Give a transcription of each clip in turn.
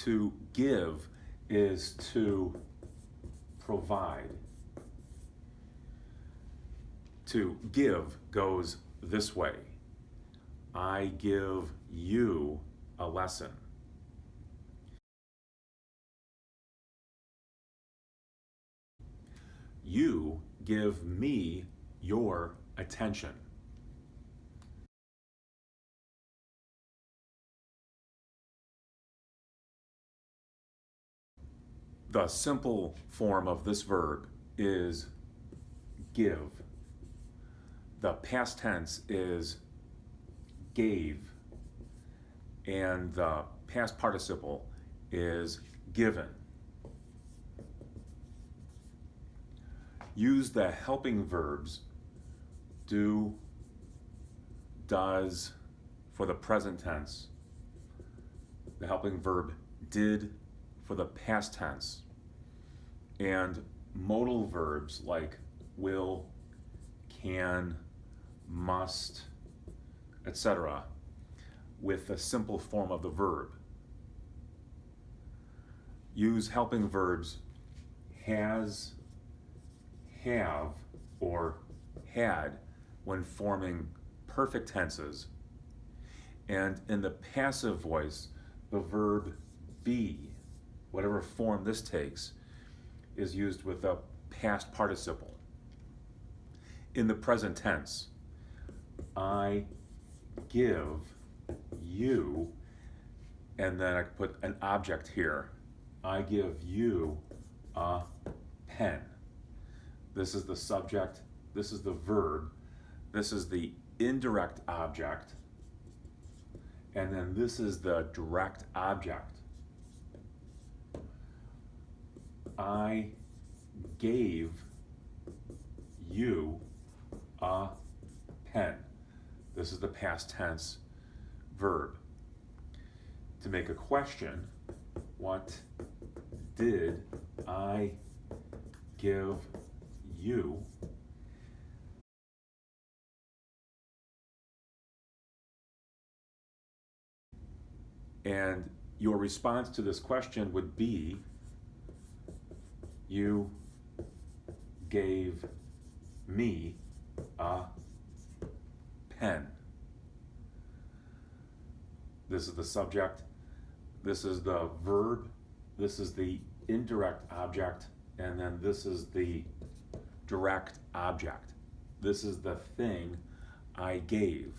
To give is to provide. To give goes this way. I give you a lesson. You give me your attention. The simple form of this verb is give. The past tense is gave, and the past participle is given. Use the helping verbs do, does for the present tense, the helping verb did for the past tense, and modal verbs like will, can, must, etc. with the simple form of the verb. Use helping verbs has, have, or had when forming perfect tenses. And in the passive voice, the verb be, whatever form this takes, is used with the past participle. In the present tense, I give you, and then I put an object here. I give you a pen. This is the subject, this is the verb, this is the indirect object, and then this is the direct object. I gave you a pen. This is the past tense verb. To make a question, what did I give you? And your response to this question would be, you gave me a pen. This is the subject, this is the verb, this is the indirect object, and then this is the direct object. This is the thing I gave.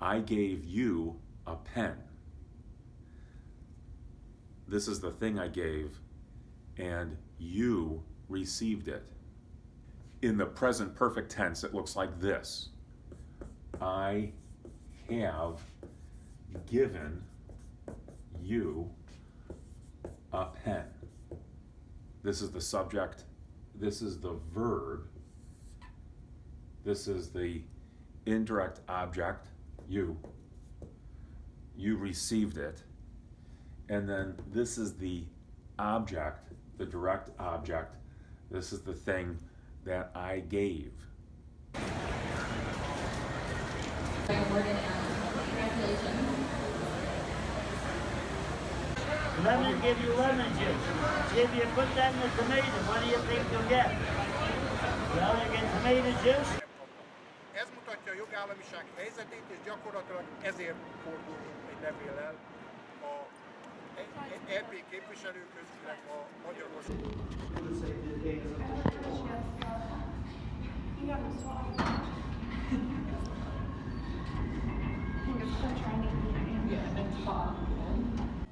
I gave you a pen. This is the thing I gave, and you received it. In the present perfect tense, it looks like this. I have given you a pen. This is the subject, this is the verb, this is the indirect object, you received it, and then this is the object, the direct object, this is the thing that I gave. Lemon give you lemon juice. See if you put that in the tomato, what do you think you'll get? Well, you get tomato juice. Ez mutatja a jogállamiság helyzetét, és gyakorlatilag ezért fordulunk egy levéllel a EP képviselőkhöz, illetve a Magyarország. Yeah, and